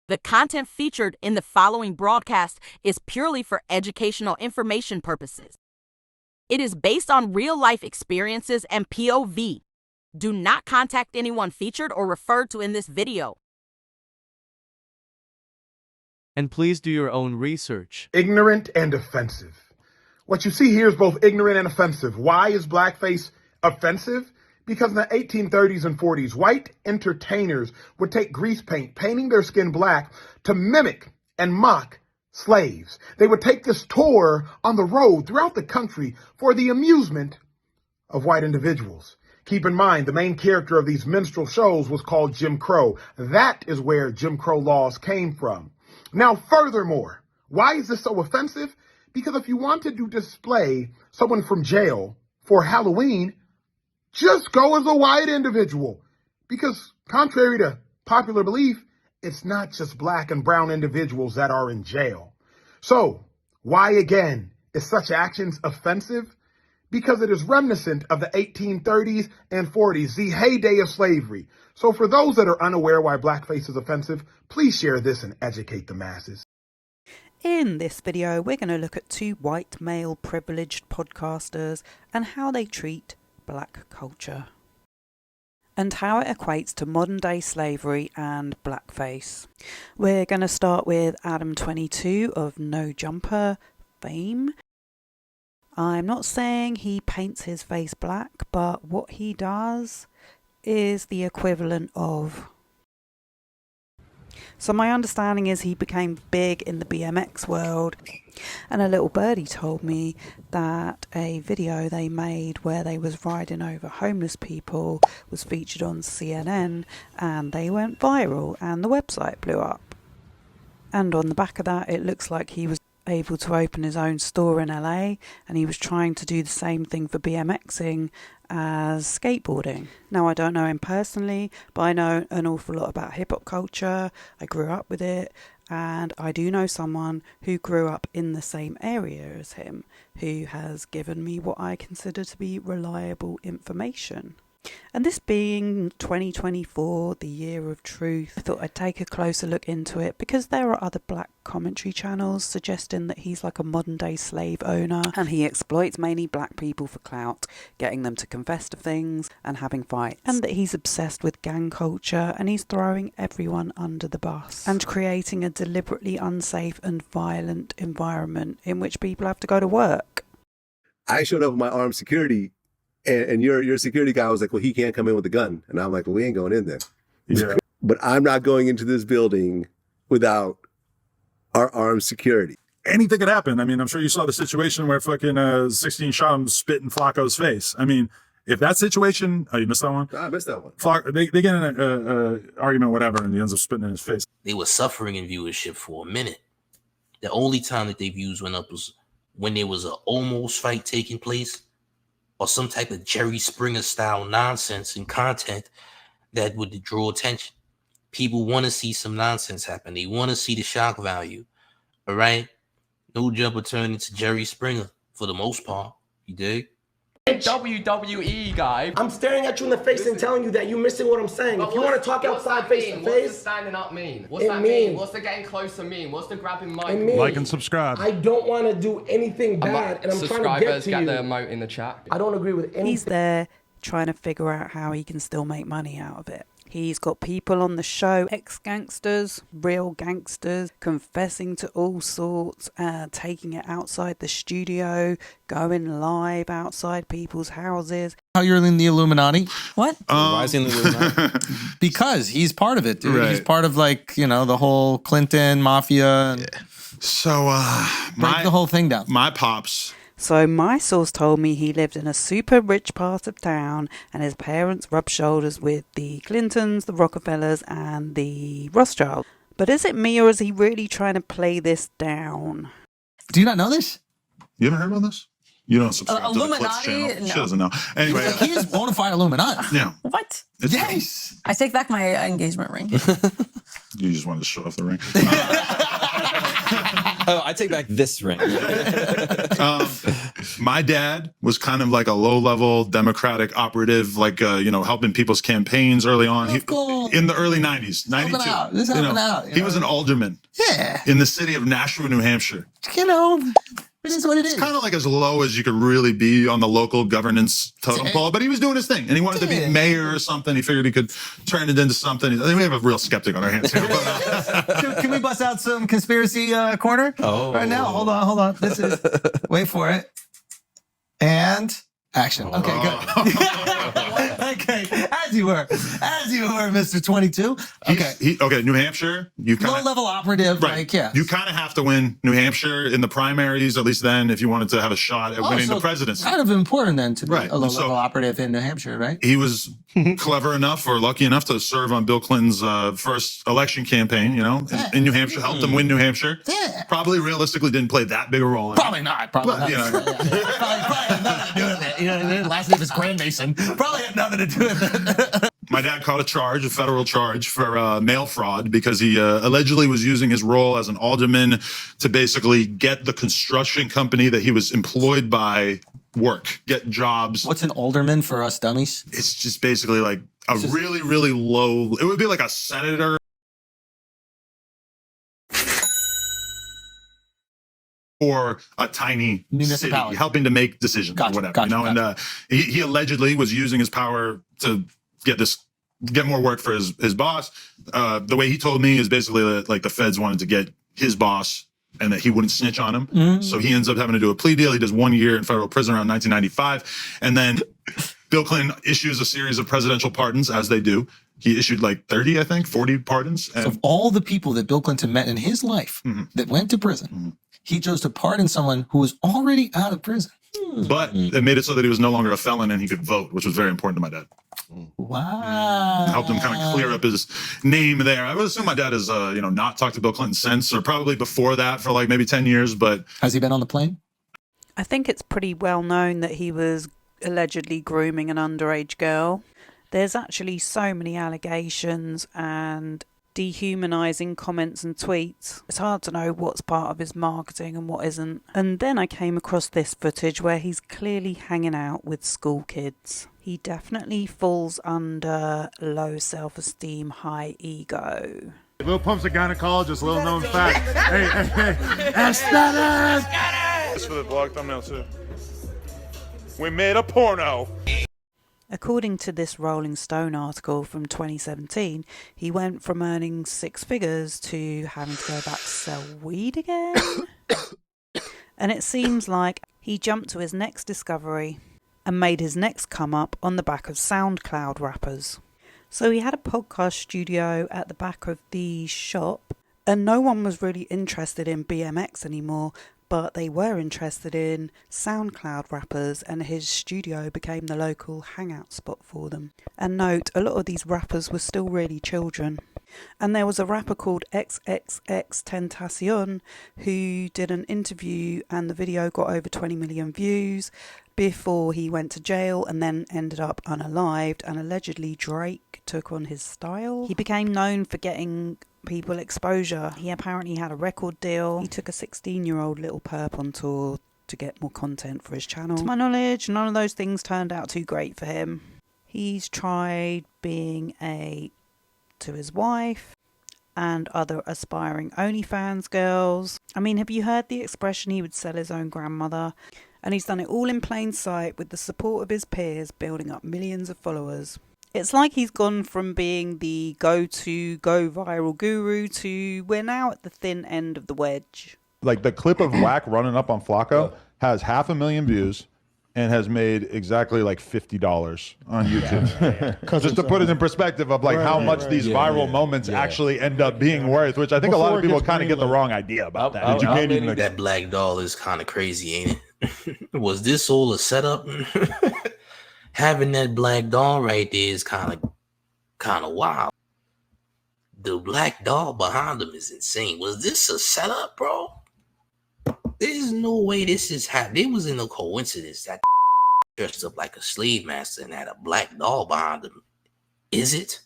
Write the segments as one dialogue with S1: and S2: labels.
S1: The content featured in the following broadcast is purely for educational information purposes. It is based on real-life experiences and POV. Do not contact anyone featured or referred to in this video.
S2: And please do your own research.
S3: Ignorant and offensive. What you see here is both ignorant and offensive. Why is blackface offensive? Because in the 1830s and 40s, white entertainers would take grease paint, painting their skin black to mimic and mock slaves. They would take this tour on the road throughout the country for the amusement of white individuals. Keep in mind, the main character of these minstrel shows was called Jim Crow. That is where Jim Crow laws came from. Now, furthermore, why is this so offensive? Because if you wanted to display someone from jail for Halloween, just go as a white individual. Because contrary to popular belief, it's not just black and brown individuals that are in jail. So, why again is such actions offensive? Because it is reminiscent of the 1830s and 40s, the heyday of slavery. So for those that are unaware why blackface is offensive, please share this and educate the masses.
S4: In this video, we're going to look at two white male privileged podcasters and how they treat black culture, and how it equates to modern day slavery and blackface. We're going to start with Adam 22 of No Jumper fame. I'm not saying he paints his face black, but what he does is the equivalent of. So my understanding is he became big in the BMX world, and a little birdie told me that a video they made where they was riding over homeless people was featured on CNN, and they went viral and the website blew up. And on the back of that, it looks like he was able to open his own store in LA, and he was trying to do the same thing for BMXing as skateboarding. Now, I don't know him personally, but I know an awful lot about hip-hop culture. I grew up with it, and I do know someone who grew up in the same area as him, who has given me what I consider to be reliable information. And this being 2024, the year of truth, I thought I'd take a closer look into it, because there are other black commentary channels suggesting that he's like a modern day slave owner and he exploits mainly black people for clout, getting them to confess to things and having fights, and that he's obsessed with gang culture and he's throwing everyone under the bus and creating a deliberately unsafe and violent environment in which people have to go to work.
S5: I showed up with my armed security. And your security guy was like, well, he can't come in with a gun. And I'm like, well, we ain't going in there. Yeah. But I'm not going into this building without our armed security.
S6: Anything could happen. I mean, I'm sure you saw the situation where fucking 16 shot him, spit in Flacco's face. I mean, if that situation, oh, you missed that one?
S5: I missed that one.
S6: They get in an argument, whatever, and he ends up spitting in his face.
S7: They were suffering in viewership for a minute. The only time that their views went up was when there was an almost fight taking place, or some type of Jerry Springer style nonsense and content that would draw attention. People want to see some nonsense happen. They want to see the shock value. All right? No Jumper turned into Jerry Springer for the most part. You dig?
S8: WWE guy.
S9: I'm staring at you in the face and telling you that you're missing what I'm saying. If you want to talk outside face to face.
S8: What's the standing up mean? What's that mean? What's the getting closer mean? What's the grabbing mic?
S6: Like and subscribe.
S9: I don't want to do anything bad, and I'm trying to get to you.
S8: Get the emote in the chat.
S9: I don't agree with anything.
S4: He's there trying to figure out how he can still make money out of it. He's got people on the show, ex-gangsters, real gangsters, confessing to all sorts, taking it outside the studio, going live outside people's houses.
S10: How you're in the Illuminati?
S4: What?
S10: Why is he in the Illuminati? Because he's part of it, dude. Right. He's part of, like, you know, the whole Clinton mafia. And
S11: So,
S10: break the whole thing down.
S11: My pops.
S4: So my source told me he lived in a super rich part of town and his parents rubbed shoulders with the Clintons, the Rockefellers and the Rothschilds. But is it me, or is he really trying to play this down?
S10: Do you not know this?
S11: You haven't heard about this? You don't subscribe to the Clips channel.
S12: No.
S11: She doesn't know. Anyway.
S10: He is bona fide Illuminati.
S11: Yeah.
S12: What?
S10: Yes.
S12: I take back my engagement ring.
S11: You just wanted to show off the ring.
S2: Oh, I take back this ring.
S6: My dad was kind of like a low-level Democratic operative, like, helping people's campaigns early on. In the early 90s, 92.
S10: Just helping out.
S6: He was an alderman.
S10: Yeah.
S6: In the city of Nashua, New Hampshire.
S10: It is what it is.
S6: It's kind of like as low as you could really be on the local governance totem pole, but he was doing his thing, and he wanted to be mayor or something. He figured he could turn it into something. I think we have a real skeptic on our hands here.
S10: Can we bust out some conspiracy corner?
S13: Oh.
S10: Right now, hold on. This is, wait for it. And action. Okay, good. Okay, as you were, Mr. 22. Okay.
S6: New Hampshire.
S10: Low-level operative,
S6: right. You kind of have to win New Hampshire in the primaries, at least then, if you wanted to have a shot at winning the presidency.
S10: Kind of important then to be a low-level operative in New Hampshire, right?
S6: He was clever enough or lucky enough to serve on Bill Clinton's first election campaign, in New Hampshire, helped him win New Hampshire.
S10: Yeah.
S6: Probably realistically didn't play that big a role.
S10: Probably not. Probably not. Probably had nothing to do with it. You know what I mean? Last name is Grand Mason. Probably had nothing to do with it.
S6: My dad caught a federal charge for mail fraud because he allegedly was using his role as an alderman to basically get the construction company that he was employed by get jobs.
S10: What's an alderman for us dummies?
S6: It's just basically like really, really low. It would be like a senator. Or a tiny city helping to make decisions or whatever, and he allegedly was using his power to get more work for his boss. The way he told me is basically that like the feds wanted to get his boss and that he wouldn't snitch on him. So he ends up having to do a plea deal. He does 1 year in federal prison around 1995. And then Bill Clinton issues a series of presidential pardons, as they do. He issued like 30, I think, 40 pardons.
S10: So of all the people that Bill Clinton met in his life that went to prison, he chose to pardon someone who was already out of prison.
S6: But it made it so that he was no longer a felon and he could vote, which was very important to my dad.
S10: Wow.
S6: Helped him kind of clear up his name there. I would assume my dad has, not talked to Bill Clinton since, or probably before that for like maybe 10 years. But
S10: has he been on the plane?
S4: I think it's pretty well known that he was allegedly grooming an underage girl. There's actually so many allegations and dehumanizing comments and tweets. It's hard to know what's part of his marketing and what isn't. And then I came across this footage where he's clearly hanging out with school kids. He definitely falls under low self-esteem, high ego.
S14: Lil Pump's a gynecologist, little known fact. Hey. Aesthetic!
S15: That's for the vlog thumbnail too. We made a porno.
S4: According to this Rolling Stone article from 2017, he went from earning 6 figures to having to go back to sell weed again. And it seems like he jumped to his next discovery and made his next come up on the back of SoundCloud rappers. So he had a podcast studio at the back of the shop, and no one was really interested in BMX anymore, but they were interested in SoundCloud rappers, and his studio became the local hangout spot for them. And note, a lot of these rappers were still really children. And there was a rapper called XXXTentacion who did an interview, and the video got over 20 million views before he went to jail and then ended up unalived, and allegedly Drake took on his style. He became known for getting people exposure. He apparently had a record deal. He took a 16-year-old little perp on tour to get more content for his channel. To my knowledge, none of those things turned out too great for him. He's tried being to his wife and other aspiring OnlyFans girls. I mean, have you heard the expression he would sell his own grandmother? And he's done it all in plain sight with the support of his peers, building up millions of followers. It's like he's gone from being the go viral guru to we're now at the thin end of the wedge.
S14: Like the clip of Whack running up on Flacco has 500,000 views and has made exactly like $50 on YouTube. Just to put it in perspective of like how much these viral moments actually end up being worth, which I think a lot of people kind of get the wrong idea about that.
S7: That black doll is kind of crazy, ain't it? Was this all a setup? Having that black doll right there is kind of wild. The black doll behind him is insane. Was this a setup, bro? There's no way this is happening. It wasn't a coincidence that dressed up like a slave master and had a black doll behind him. Is it?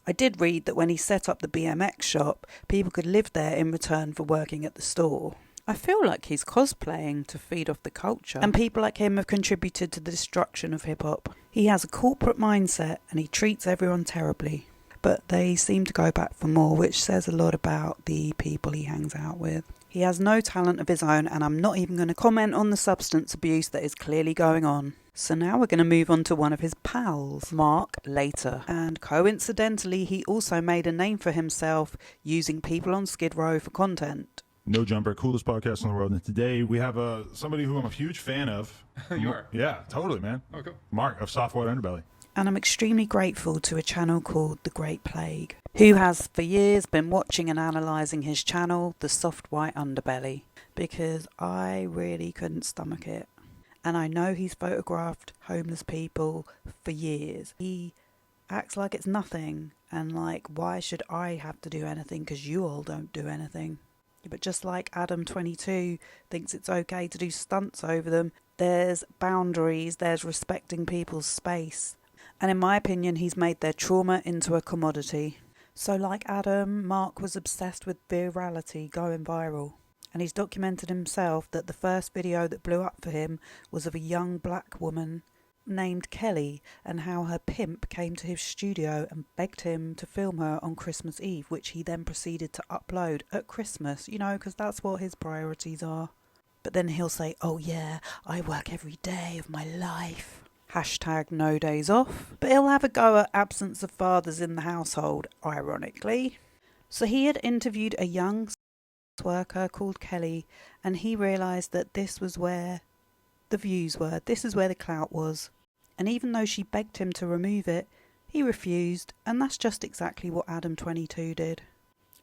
S4: I did read that when he set up the BMX shop, people could live there in return for working at the store. I feel like he's cosplaying to feed off the culture, and people like him have contributed to the destruction of hip-hop. He has a corporate mindset and he treats everyone terribly, but they seem to go back for more, which says a lot about the people he hangs out with. He has no talent of his own, and I'm not even going to comment on the substance abuse that is clearly going on. So now we're going to move on to one of his pals, Mark Laita. And coincidentally, he also made a name for himself using people on Skid Row for content.
S13: No Jumper, coolest podcast in the world. And today we have somebody who I'm a huge fan of.
S16: You are?
S13: Yeah, totally, man.
S16: Oh, cool.
S13: Mark of Soft White Underbelly.
S4: And I'm extremely grateful to a channel called The Great Plague, who has for years been watching and analysing his channel, The Soft White Underbelly, because I really couldn't stomach it. And I know he's photographed homeless people for years. He acts like it's nothing, and like, why should I have to do anything because you all don't do anything? But just like Adam22 thinks it's okay to do stunts over them, there's boundaries, there's respecting people's space. And in my opinion, he's made their trauma into a commodity. So like Adam, Mark was obsessed with virality, going viral. And he's documented himself that the first video that blew up for him was of a young black woman named Kelly, and how her pimp came to his studio and begged him to film her on Christmas Eve, which he then proceeded to upload at Christmas, you know, because that's what his priorities are. But then he'll say, oh yeah, I work every day of my life. Hashtag no days off. But he'll have a go at absence of fathers in the household, ironically. So he had interviewed a young worker called Kelly, and he realised that this was where the views were, this is where the clout was. And even though she begged him to remove it, he refused, and that's just exactly what Adam22 did.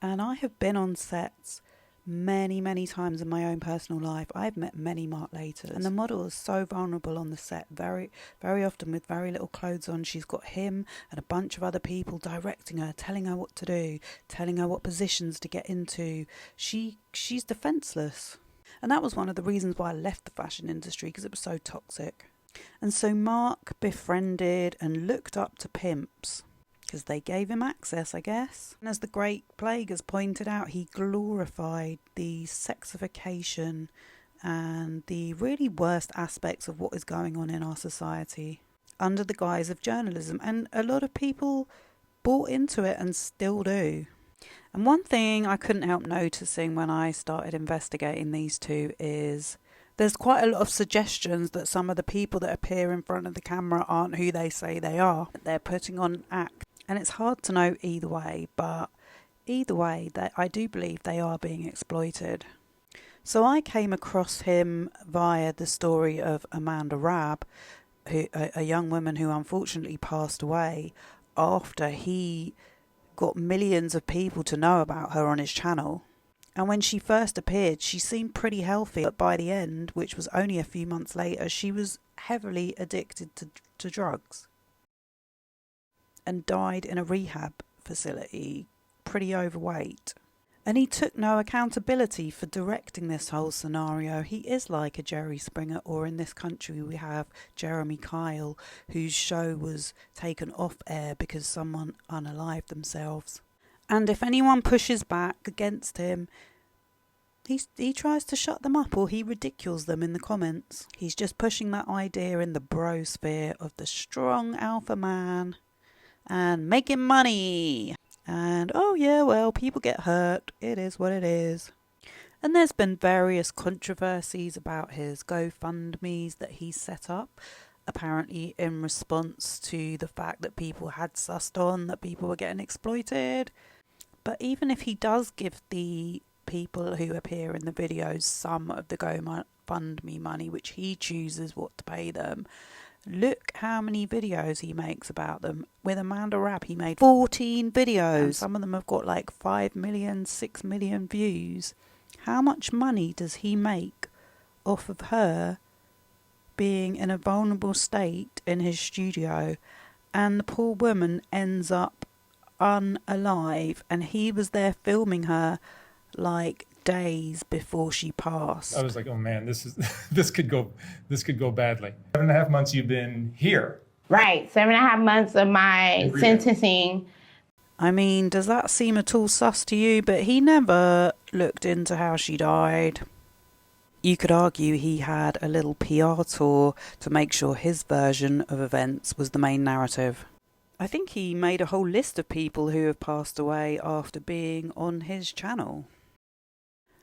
S4: And I have been on sets many times in my own personal life. I've met many Mark Laitas, and the model is so vulnerable on the set, very often with very little clothes on. She's got him and a bunch of other people directing her, telling her what to do, telling her what positions to get into. She's defenseless. And that was one of the reasons why I left the fashion industry, because it was so toxic. And so Mark befriended and looked up to pimps, because they gave him access, I guess. And as the Great Plague has pointed out, he glorified the sexification and the really worst aspects of what is going on in our society under the guise of journalism. And a lot of people bought into it and still do. And one thing I couldn't help noticing when I started investigating these two is there's quite a lot of suggestions that some of the people that appear in front of the camera aren't who they say they are. They're putting on an act. And it's hard to know either way, but either way, I do believe they are being exploited. So I came across him via the story of Amanda Rabb, a young woman who unfortunately passed away after he got millions of people to know about her on his channel. And when she first appeared, she seemed pretty healthy, but by the end, which was only a few months later, she was heavily addicted to drugs and died in a rehab facility, pretty overweight. And he took no accountability for directing this whole scenario. He is like a Jerry Springer, or in this country we have Jeremy Kyle, whose show was taken off air because someone unalived themselves. And if anyone pushes back against him, he tries to shut them up, or he ridicules them in the comments. He's just pushing that idea in the bro sphere of the strong alpha man and making money. And, oh yeah, well, people get hurt. It is what it is. And there's been various controversies about his GoFundMes that he set up, apparently in response to the fact that people had sussed on that people were getting exploited. But even if he does give the people who appear in the videos some of the GoFundMe money, which he chooses what to pay them, look how many videos he makes about them. With Amanda Rabb, he made 14 videos. And some of them have got like 5 million, 6 million views. How much money does he make off of her being in a vulnerable state in his studio? And the poor woman ends up unalive, and he was there filming her like days before she passed.
S16: I was like, oh man, this could go badly. 7.5 months you've been here.
S17: Right, 7.5 months of my sentencing.
S4: I mean, does that seem at all sus to you? But he never looked into how she died. You could argue he had a little PR tour to make sure his version of events was the main narrative. I think he made a whole list of people who have passed away after being on his channel.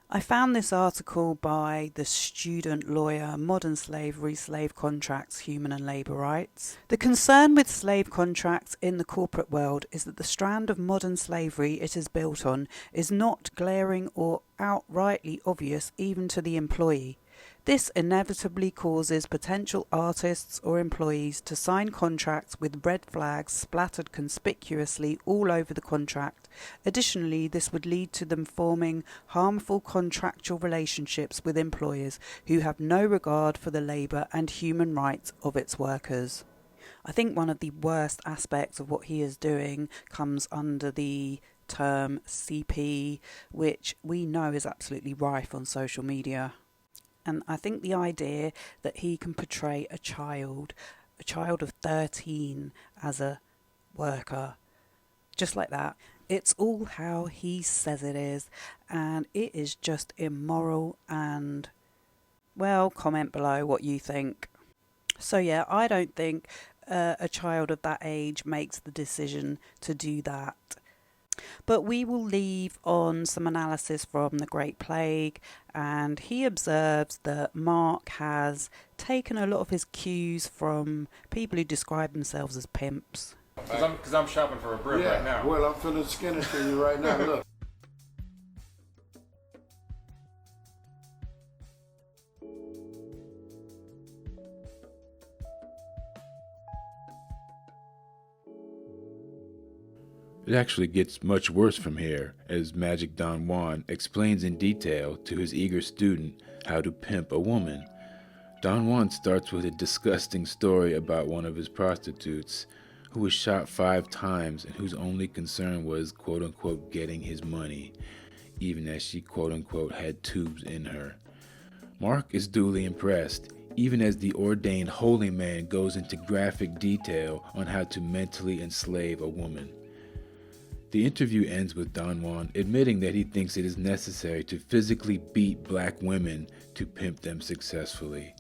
S4: I found this article by the student lawyer, Modern Slavery, Slave Contracts, Human and Labour Rights. The concern with slave contracts in the corporate world is that the strand of modern slavery it is built on is not glaring or outrightly obvious even to the employee. This inevitably causes potential artists or employees to sign contracts with red flags splattered conspicuously all over the contract. Additionally, this would lead to them forming harmful contractual relationships with employers who have no regard for the labour and human rights of its workers. I think one of the worst aspects of what he is doing comes under the term CP, which we know is absolutely rife on social media. And I think the idea that he can portray a child of 13 as a worker, just like that, it's all how he says it is, and it is just immoral. And, well, comment below what you think. So yeah, I don't think a child of that age makes the decision to do that. But we will leave on some analysis from the Great Plague, and he observes that Mark has taken a lot of his cues from people who describe themselves as pimps.
S18: Because I'm shopping for a brick right now.
S19: Well, I'm finna skin it to you right now. Look.
S20: It actually gets much worse from here, as Magic Don Juan explains in detail to his eager student how to pimp a woman. Don Juan starts with a disgusting story about one of his prostitutes who was shot 5 times and whose only concern was quote-unquote getting his money, even as she quote-unquote had tubes in her. Mark is duly impressed, even as the ordained holy man goes into graphic detail on how to mentally enslave a woman. The interview ends with Don Juan admitting that he thinks it is necessary to physically beat black women to pimp them successfully,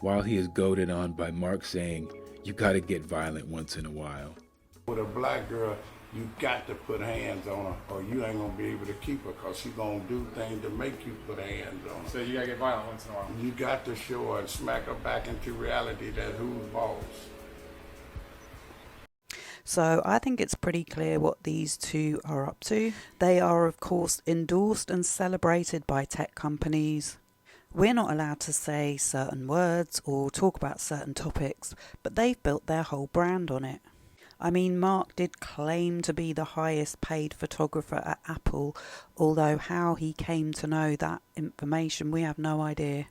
S20: while he is goaded on by Mark saying, "You gotta get violent once in a while."
S19: With a black girl, you got to put hands on her or you ain't gonna be able to keep her because she's gonna do things to make you put hands on her.
S18: So you gotta get violent once in a while.
S19: You got to show her and smack her back into reality that who's boss.
S4: So I think it's pretty clear what these two are up to. They are, of course, endorsed and celebrated by tech companies. We're not allowed to say certain words or talk about certain topics, but they've built their whole brand on it. I mean, Mark did claim to be the highest paid photographer at Apple, although how he came to know that information, we have no idea.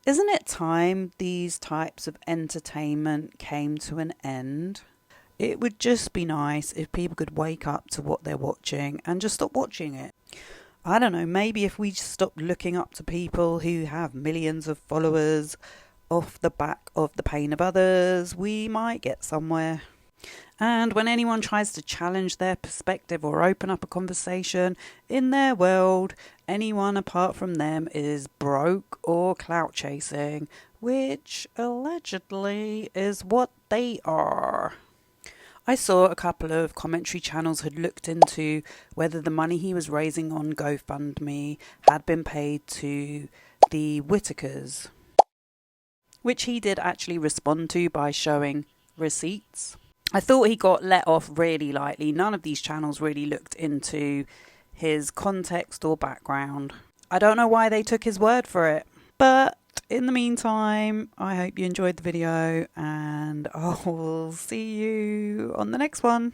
S4: Isn't it time these types of entertainment came to an end? It would just be nice if people could wake up to what they're watching and just stop watching it. I don't know, maybe if we just stopped looking up to people who have millions of followers off the back of the pain of others, we might get somewhere. And when anyone tries to challenge their perspective or open up a conversation, in their world, anyone apart from them is broke or clout chasing, which allegedly is what they are. I saw a couple of commentary channels had looked into whether the money he was raising on GoFundMe had been paid to the Whitakers, which he did actually respond to by showing receipts. I thought he got let off really lightly. None of these channels really looked into his context or background. I don't know why they took his word for it, but in the meantime, I hope you enjoyed the video and I will see you on the next one.